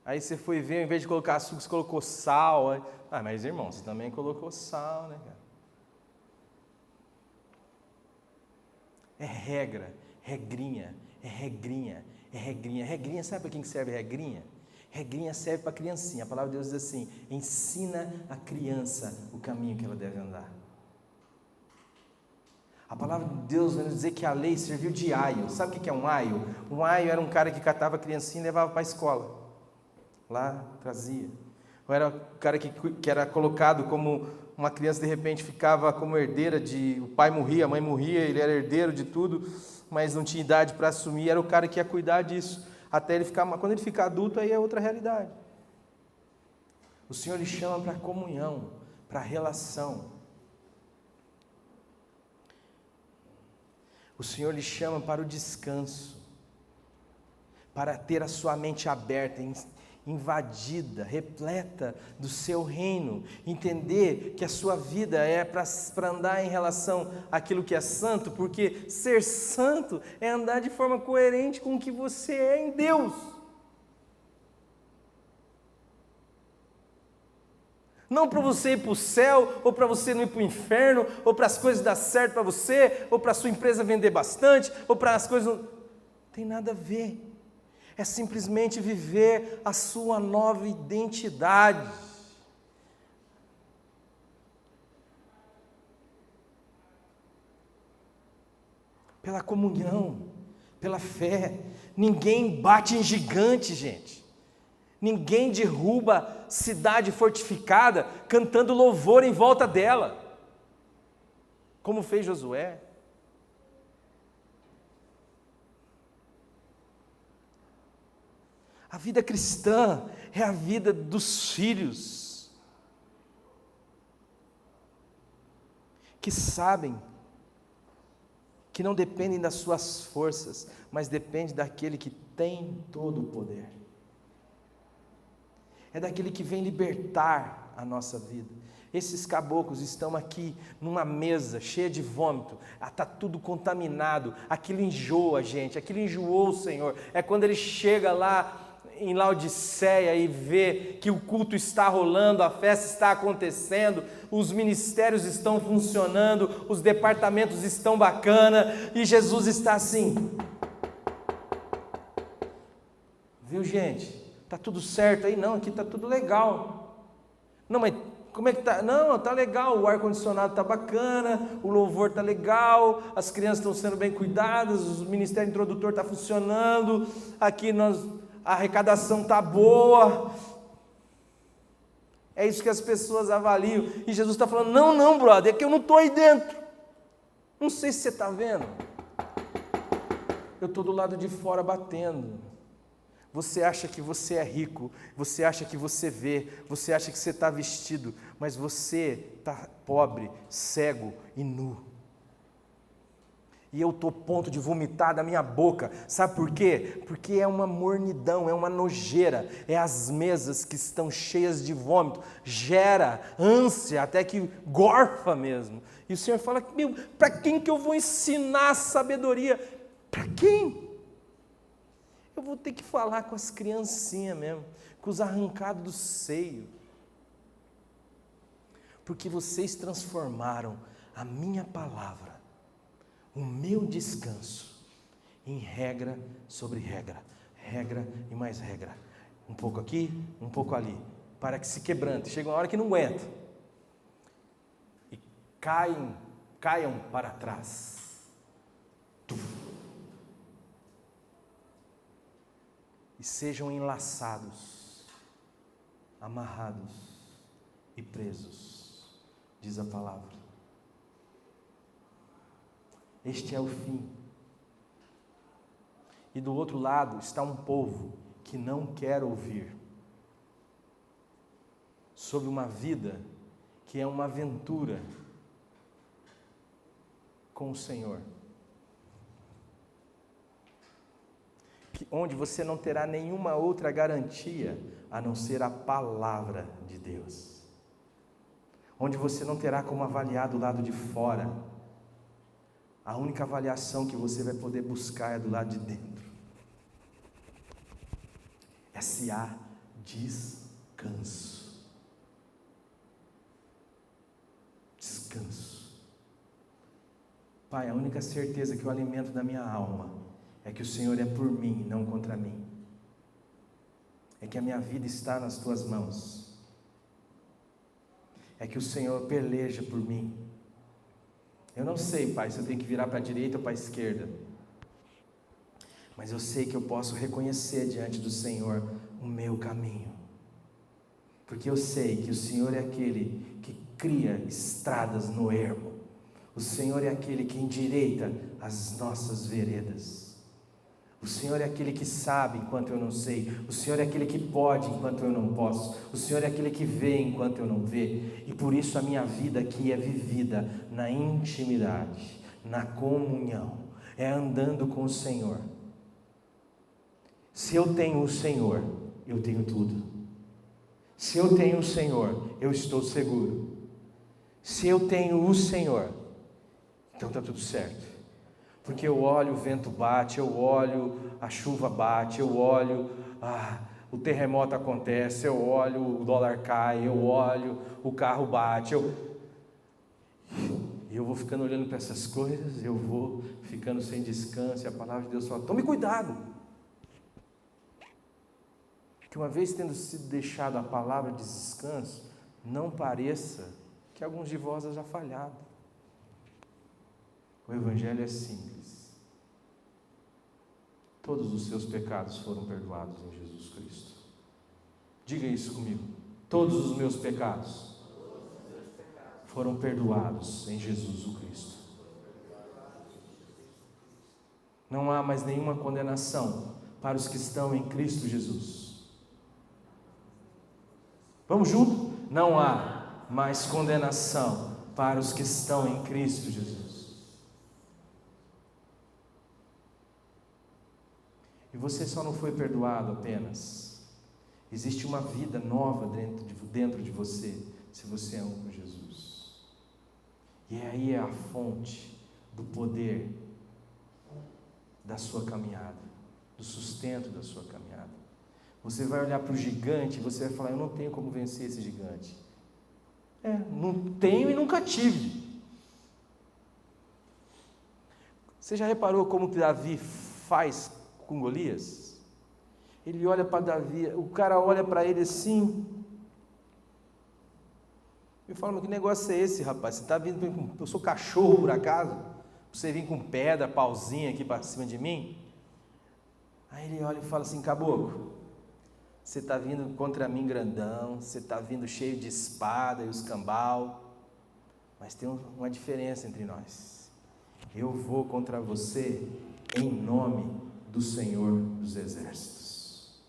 Aí você foi ver, ao invés de colocar açúcar, você colocou sal. Mas irmão, você também colocou sal, né, cara? É regra, regrinha, é regrinha, é regrinha. Regrinha, sabe para quem serve regrinha? Regrinha serve para criancinha. A palavra de Deus diz assim, ensina a criança o caminho que ela deve andar. A palavra de Deus vai nos dizer que a lei serviu de aio. Sabe o que é um aio? Um aio era um cara que catava a criancinha e levava para a escola. Lá, trazia. Ou era o cara que era colocado como uma criança, de repente ficava como herdeira o pai morria, a mãe morria, ele era herdeiro de tudo, mas não tinha idade para assumir, era o cara que ia cuidar disso. Até ele ficar, quando ele ficar adulto, aí é outra realidade. O Senhor lhe chama para a comunhão, para a relação. O Senhor lhe chama para o descanso, para ter a sua mente aberta, invadida, repleta do seu reino, entender que a sua vida é para andar em relação àquilo que é santo, porque ser santo é andar de forma coerente com o que você é em Deus. Não para você ir para o céu, ou para você não ir para o inferno, ou para as coisas dar certo para você, ou para a sua empresa vender bastante, ou para as coisas... Não tem nada a ver. É simplesmente viver a sua nova identidade. Pela comunhão, pela fé. Ninguém bate em gigante, gente. Ninguém derruba cidade fortificada cantando louvor em volta dela, como fez Josué. A vida cristã é a vida dos filhos que sabem que não dependem das suas forças, mas dependem daquele que tem todo o poder. É daquele que vem libertar a nossa vida. Esses caboclos estão aqui numa mesa cheia de vômito, está tudo contaminado, aquilo enjoa, gente, aquilo enjoou o Senhor. É quando ele chega lá em Laodiceia e vê que o culto está rolando, a festa está acontecendo, os ministérios estão funcionando, os departamentos estão bacana, e Jesus está assim. Viu, gente? Está tudo certo aí? Não, aqui está tudo legal. Não, mas como é que está? Não, está legal, o ar-condicionado está bacana, o louvor está legal, as crianças estão sendo bem cuidadas, o ministério introdutor está funcionando, aqui a arrecadação está boa. É isso que as pessoas avaliam. E Jesus está falando, não, brother, é que eu não estou aí dentro. Não sei se você está vendo. Eu estou do lado de fora batendo. Você acha que você é rico, você acha que você vê, você acha que você está vestido, mas você está pobre, cego e nu. e eu estou a ponto de vomitar da minha boca. Sabe por quê? Porque é uma mornidão, é uma nojeira, é as mesas que estão cheias de vômito, gera ânsia, até que gorfa mesmo. E o Senhor fala, para quem que eu vou ensinar sabedoria? Para quem? Eu vou ter que falar com as criancinhas mesmo, com os arrancados do seio. Porque vocês transformaram a minha palavra, o meu descanso, em regra sobre regra, regra e mais regra, um pouco aqui, um pouco ali, para que se quebrante, chega uma hora que não aguenta, e caiam para trás, e sejam enlaçados, amarrados e presos, diz a palavra. Este é o fim. E do outro lado está um povo que não quer ouvir sobre uma vida que é uma aventura com o Senhor, onde você não terá nenhuma outra garantia a não ser a palavra de Deus, onde você não terá como avaliar do lado de fora. A única avaliação que você vai poder buscar é do lado de dentro. É se há descanso. Descanso. Pai, a única certeza que o alimento da minha alma é que o Senhor é por mim e não contra mim. É que a minha vida está nas tuas mãos. É que o Senhor peleja por mim. Eu não sei, Pai, se eu tenho que virar para a direita ou para a esquerda, mas eu sei que eu posso reconhecer diante do Senhor o meu caminho, porque eu sei que o Senhor é aquele que cria estradas no ermo, o Senhor é aquele que endireita as nossas veredas. O Senhor é aquele que sabe enquanto eu não sei. O Senhor é aquele que pode enquanto eu não posso. O Senhor é aquele que vê enquanto eu não vê. E por isso a minha vida aqui é vivida na intimidade, na comunhão, é andando com o Senhor. Se eu tenho o Senhor, eu tenho tudo. Se eu tenho o Senhor, eu estou seguro. Se eu tenho o Senhor, então está tudo certo. Porque eu olho, o vento bate, eu olho, a chuva bate, eu olho, o terremoto acontece, eu olho, o dólar cai, eu olho, o carro bate, eu vou ficando olhando para essas coisas, eu vou ficando sem descanso, e a palavra de Deus fala, tome cuidado, que uma vez tendo sido deixado a palavra de descanso, não pareça que alguns de vós já falhado. O Evangelho é simples. Todos os seus pecados foram perdoados em Jesus Cristo. Diga isso comigo. Todos os meus pecados foram perdoados em Jesus o Cristo. Não há mais nenhuma condenação para os que estão em Cristo Jesus. Vamos junto? Não há mais condenação para os que estão em Cristo Jesus. E você só não foi perdoado apenas. Existe uma vida nova dentro de você, se você é um com Jesus. E aí é a fonte do poder da sua caminhada, do sustento da sua caminhada. Você vai olhar para o gigante e você vai falar, eu não tenho como vencer esse gigante. Não tenho e nunca tive. Você já reparou como Davi faz com Golias? Ele olha para Davi, o cara olha para ele assim, e fala, mas que negócio é esse, rapaz? Você está vindo com... Eu sou cachorro por acaso? Você vem com pedra, pauzinho aqui para cima de mim? Aí ele olha e fala assim, caboclo, você está vindo contra mim grandão, você está vindo cheio de espada e os cambal, mas tem uma diferença entre nós. Eu vou contra você em nome do Senhor dos Exércitos.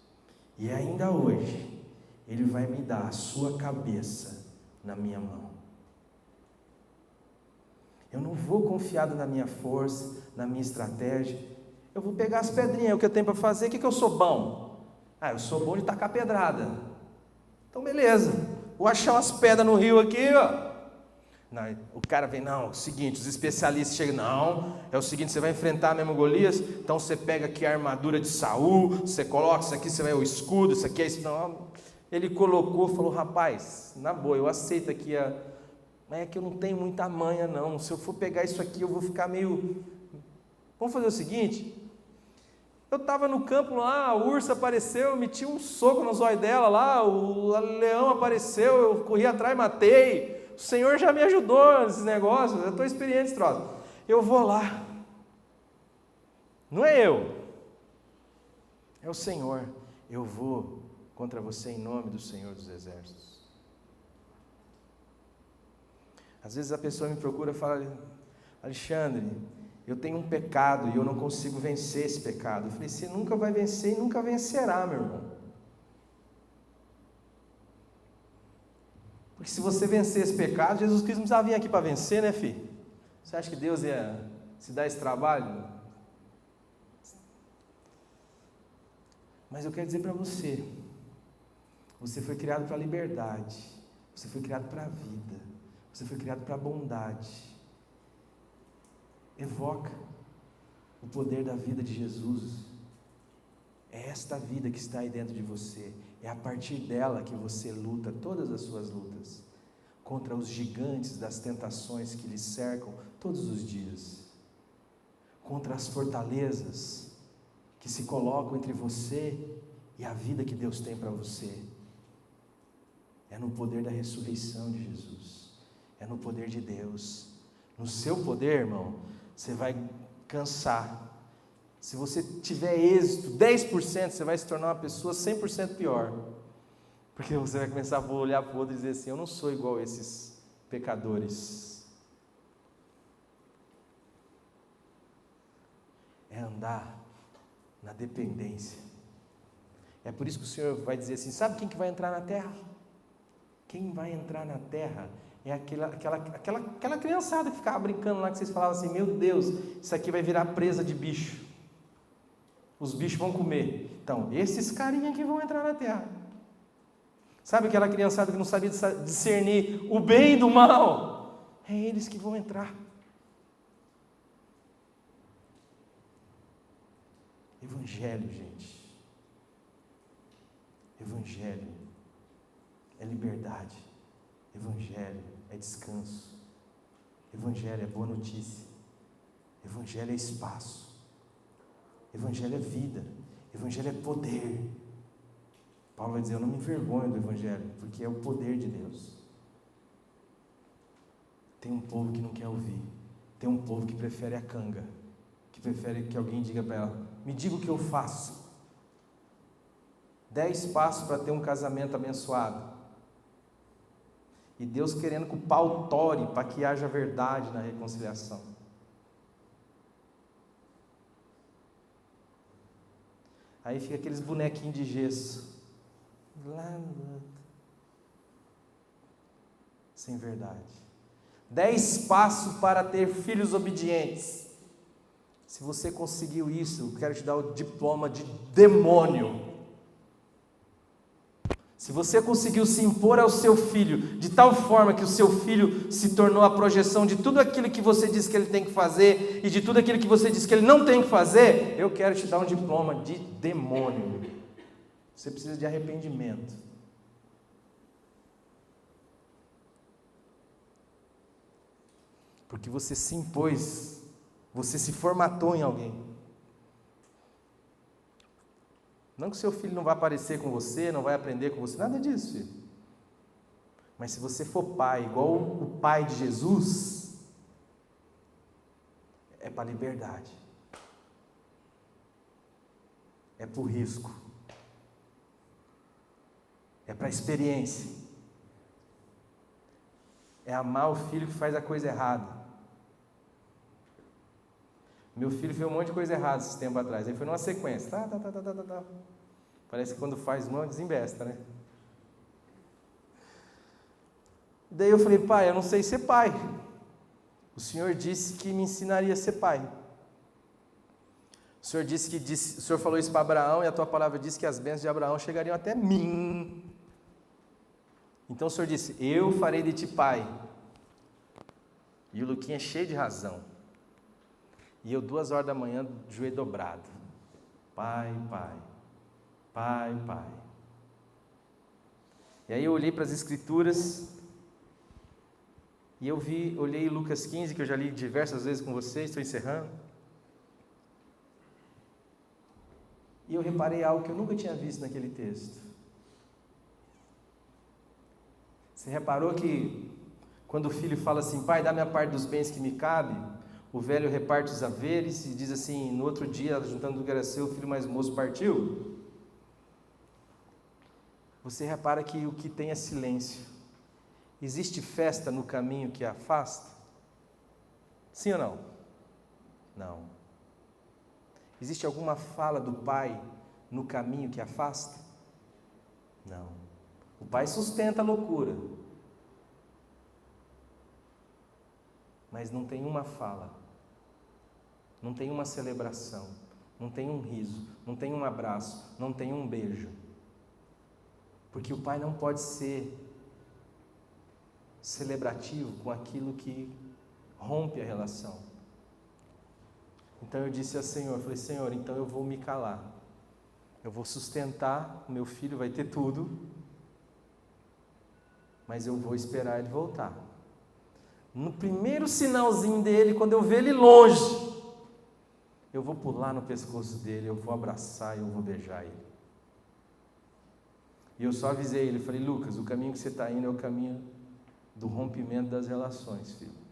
E ainda hoje, Ele vai me dar a sua cabeça na minha mão. Eu não vou confiado na minha força, na minha estratégia. Eu vou pegar as pedrinhas, é o que eu tenho para fazer. O que eu sou bom? Eu sou bom de tacar pedrada. Então beleza, vou achar umas pedras no rio aqui, ó. Não, o cara vem, não, é o seguinte, os especialistas chegam, não, é o seguinte, você vai enfrentar mesmo Golias, então você pega aqui a armadura de Saul, você coloca isso aqui, você vai o escudo, isso aqui é isso, não. Ele colocou, falou, rapaz, na boa, eu aceito aqui é que eu não tenho muita manha não, se eu for pegar isso aqui eu vou ficar meio, vamos fazer o seguinte, eu estava no campo lá, a ursa apareceu, meti um soco no zóio dela lá, o leão apareceu, eu corri atrás, matei, o Senhor já me ajudou nesses negócios, eu estou experiente nesse troço, eu vou lá, não é eu, é o Senhor, eu vou contra você em nome do Senhor dos Exércitos. Às vezes a pessoa me procura e fala, Alexandre, eu tenho um pecado e eu não consigo vencer esse pecado. Eu falei, você nunca vai vencer e nunca vencerá, meu irmão. Porque se você vencer esse pecado, Jesus Cristo não precisava vir aqui para vencer, né, filho? Você acha que Deus ia se dar esse trabalho? Mas eu quero dizer para você, você foi criado para a liberdade, você foi criado para a vida, você foi criado para a bondade. Evoca o poder da vida de Jesus. É esta vida que está aí dentro de você. É a partir dela que você luta todas as suas lutas contra os gigantes das tentações que lhe cercam todos os dias, contra as fortalezas que se colocam entre você e a vida que Deus tem para você. É no poder da ressurreição de Jesus, é no poder de Deus. No seu poder, irmão, você vai cansar. Se você tiver êxito, 10%, você vai se tornar uma pessoa 100% pior. Porque você vai começar a olhar para o outro e dizer assim, eu não sou igual a esses pecadores. É andar na dependência. É por isso que o Senhor vai dizer assim, sabe quem que vai entrar na terra? Quem vai entrar na terra é aquela criançada que ficava brincando lá, que vocês falavam assim, meu Deus, isso aqui vai virar presa de bicho. Os bichos vão comer. Então, esses carinhas que vão entrar na terra. Sabe aquela criançada que não sabia discernir o bem do mal? É eles que vão entrar. Evangelho, gente. Evangelho é liberdade. Evangelho é descanso. Evangelho é boa notícia. Evangelho é espaço. Evangelho é vida. Evangelho é poder. Paulo vai dizer, eu não me envergonho do Evangelho, porque é o poder de Deus. Tem um povo que não quer ouvir. Tem um povo que prefere a canga, que prefere que alguém diga para ela, me diga o que eu faço. 10 passos para ter um casamento abençoado. E Deus querendo que o pau tore para que haja verdade na reconciliação. Aí fica aqueles bonequinhos de gesso. Lá sem verdade. 10 passos para ter filhos obedientes. Se você conseguiu isso, eu quero te dar o diploma de demônio. Se você conseguiu se impor ao seu filho, de tal forma que o seu filho se tornou a projeção de tudo aquilo que você disse que ele tem que fazer, e de tudo aquilo que você disse que ele não tem que fazer, eu quero te dar um diploma de demônio. Você precisa de arrependimento. Porque você se impôs, você se formatou em alguém. Não que o seu filho não vai aparecer com você, não vai aprender com você, nada disso, filho. Mas se você for pai, igual o pai de Jesus, é para a liberdade. É para o risco. É para a experiência. É amar o filho que faz a coisa errada. Meu filho fez um monte de coisa errada esse tempo atrás. Aí foi numa sequência. Tá. Parece que quando faz uma, desembesta, né? Daí eu falei, pai, eu não sei ser pai. O Senhor disse que me ensinaria a ser pai. O Senhor falou isso para Abraão, e a tua palavra disse que as bênçãos de Abraão chegariam até mim. Então o Senhor disse: eu farei de ti pai. E o Luquinha é cheio de razão. E eu 2h da manhã, joelho dobrado. Pai, pai, pai, pai. E aí eu olhei para as Escrituras, e olhei Lucas 15, que eu já li diversas vezes com vocês, estou encerrando. E eu reparei algo que eu nunca tinha visto naquele texto. Você reparou que quando o filho fala assim: pai, dá-me a parte dos bens que me cabe, o velho reparte os haveres e diz assim, no outro dia, juntando tudo que era seu, o filho mais moço partiu? Você repara que o que tem é silêncio. Existe festa no caminho que afasta? Sim ou não? Não. Existe alguma fala do pai no caminho que afasta? Não. O pai sustenta a loucura, mas não tem uma fala, não tem uma celebração, não tem um riso, não tem um abraço, não tem um beijo. Porque o pai não pode ser celebrativo com aquilo que rompe a relação. Então eu disse ao Senhor, falei: Senhor, então eu vou me calar, eu vou sustentar, o meu filho vai ter tudo, mas eu vou esperar ele voltar. No primeiro sinalzinho dele, quando eu ver ele longe, eu vou pular no pescoço dele, eu vou abraçar e eu vou beijar ele. E eu só avisei ele, falei: Lucas, o caminho que você está indo é o caminho do rompimento das relações, filho.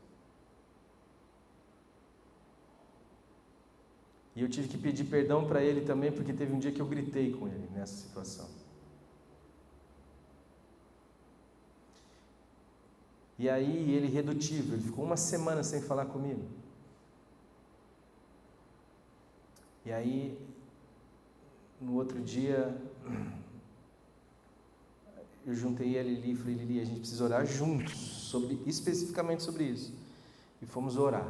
E eu tive que pedir perdão para ele também, porque teve um dia que eu gritei com ele nessa situação. E aí ele irredutível, ele ficou 1 semana sem falar comigo. E aí, no outro dia, eu juntei ele ali e falei: Lili, a gente precisa orar juntos, especificamente sobre isso. E fomos orar.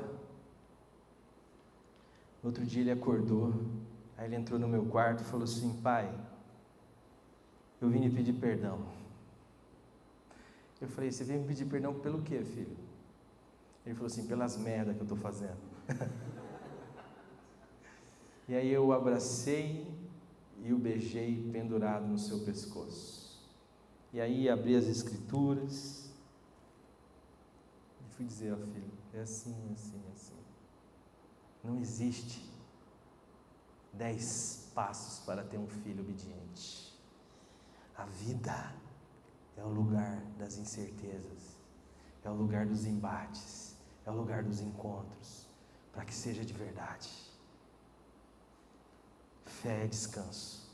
No outro dia ele acordou, aí ele entrou no meu quarto e falou assim: pai, eu vim lhe pedir perdão. Eu falei: você veio me pedir perdão pelo quê, filho? Ele falou assim: pelas merdas que eu estou fazendo. E aí eu o abracei e o beijei pendurado no seu pescoço. E aí abri as Escrituras e fui dizer ao filho: é assim, assim, assim. Não existe 10 passos para ter um filho obediente. A vida é o lugar das incertezas, é o lugar dos embates, é o lugar dos encontros, para que seja de verdade. Fé é descanso,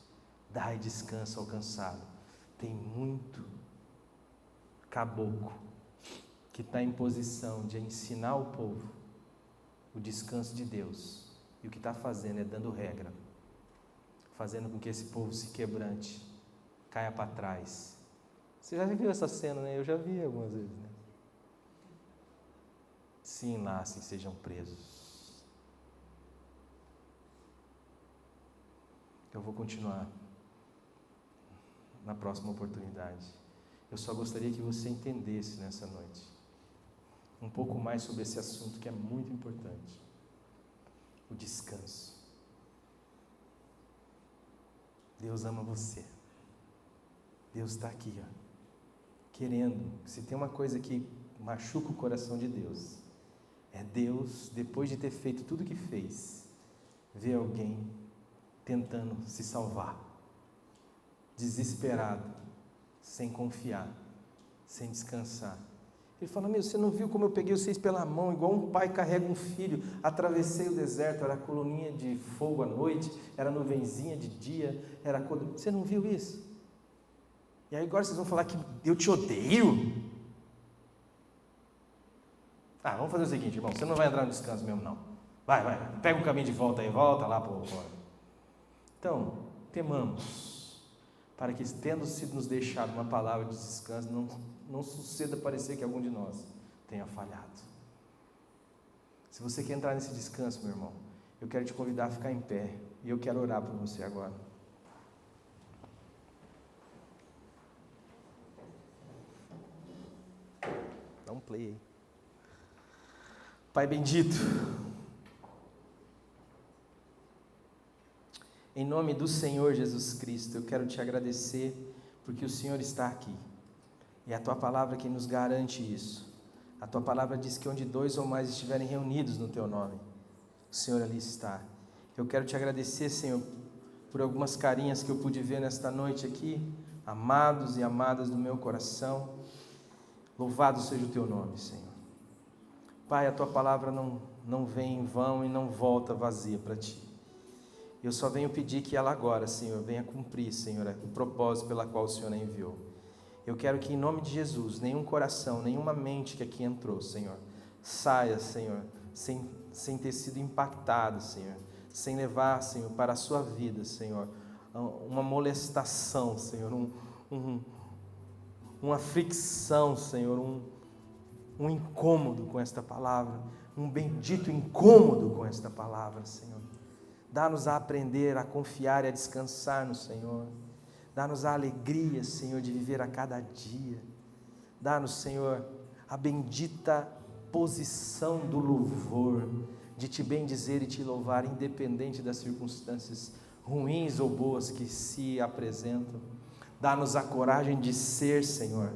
dai descanso ao cansado. Tem muito caboclo que está em posição de ensinar o povo o descanso de Deus, e o que está fazendo é dando regra, fazendo com que esse povo se quebrante, caia para trás. Você já viu essa cena, né? Eu já vi algumas vezes, né? Se enlacem, sejam presos. Eu vou continuar na próxima oportunidade. Eu só gostaria que você entendesse nessa noite um pouco mais sobre esse assunto que é muito importante: o descanso. Deus ama você. Deus está aqui, ó, querendo. Se tem uma coisa que machuca o coração de Deus, é Deus, depois de ter feito tudo o que fez, ver alguém tentando se salvar, desesperado, sem confiar, sem descansar. Ele fala: meu, você não viu como eu peguei vocês pela mão, igual um pai carrega um filho, atravessei o deserto, era coluninha de fogo à noite, era nuvenzinha de dia, era cor... Você não viu isso? E aí agora vocês vão falar que eu te odeio? Vamos fazer o seguinte, irmão, você não vai entrar no descanso mesmo, não. Vai, pega um caminho de volta aí, volta lá para o... Então, temamos, para que, tendo sido nos deixado uma palavra de descanso, não suceda parecer que algum de nós tenha falhado. Se você quer entrar nesse descanso, meu irmão, eu quero te convidar a ficar em pé. E eu quero orar por você agora. Dá um play aí. Pai bendito, em nome do Senhor Jesus Cristo, eu quero te agradecer porque o Senhor está aqui. E é a Tua palavra que nos garante isso. A Tua palavra diz que onde 2 ou mais estiverem reunidos no Teu nome, o Senhor ali está. Eu quero te agradecer, Senhor, por algumas carinhas que eu pude ver nesta noite aqui, amados e amadas do meu coração. Louvado seja o Teu nome, Senhor. Pai, a Tua palavra não vem em vão e não volta vazia para Ti. Eu só venho pedir que ela agora, Senhor, venha cumprir, Senhor, o propósito pela qual o Senhor a enviou. Eu quero que em nome de Jesus, nenhum coração, nenhuma mente que aqui entrou, Senhor, saia, Senhor, sem ter sido impactado, Senhor, sem levar, Senhor, para a sua vida, Senhor, uma molestação, Senhor, uma fricção, Senhor, um incômodo com esta palavra, um bendito incômodo com esta palavra, Senhor. Dá-nos a aprender, a confiar e a descansar no Senhor. Dá-nos a alegria, Senhor, de viver a cada dia. Dá-nos, Senhor, a bendita posição do louvor, de Te bendizer e Te louvar, independente das circunstâncias ruins ou boas que se apresentam. Dá-nos a coragem de ser, Senhor,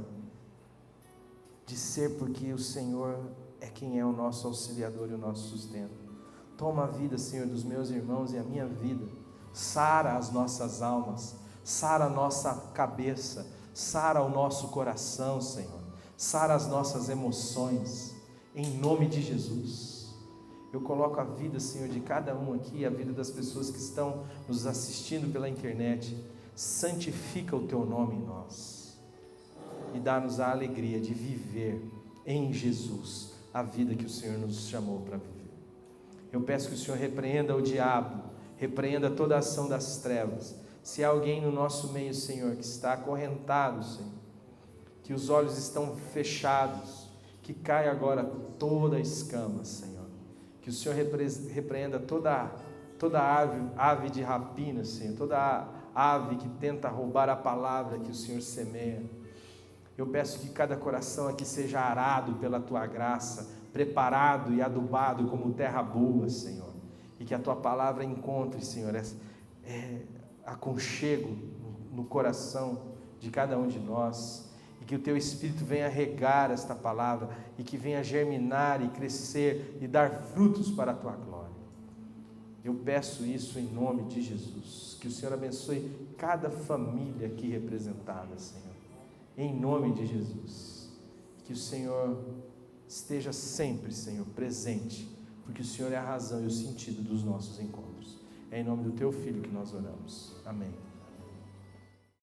de ser porque o Senhor é quem é o nosso auxiliador e o nosso sustento. Toma a vida, Senhor, dos meus irmãos e a minha vida. Sara as nossas almas, sara a nossa cabeça, sara o nosso coração, Senhor. Sara as nossas emoções, em nome de Jesus. Eu coloco a vida, Senhor, de cada um aqui, a vida das pessoas que estão nos assistindo pela internet. Santifica o Teu nome em nós e dá-nos a alegria de viver em Jesus a vida que o Senhor nos chamou para viver. Eu peço que o Senhor repreenda o diabo, repreenda toda a ação das trevas. Se há alguém no nosso meio, Senhor, que está acorrentado, Senhor, que os olhos estão fechados, que caia agora toda a escama, Senhor. Que o Senhor repreenda toda ave de rapina, Senhor, toda ave que tenta roubar a palavra que o Senhor semeia. Eu peço que cada coração aqui seja arado pela Tua graça, preparado e adubado como terra boa, Senhor. E que a Tua palavra encontre, Senhor, aconchego no coração de cada um de nós. E que o Teu Espírito venha regar esta palavra e que venha germinar e crescer e dar frutos para a Tua glória. Eu peço isso em nome de Jesus. Que o Senhor abençoe cada família aqui representada, Senhor. Em nome de Jesus. Que o Senhor esteja sempre, Senhor, presente, porque o Senhor é a razão e o sentido dos nossos encontros. É em nome do Teu Filho que nós oramos. Amém.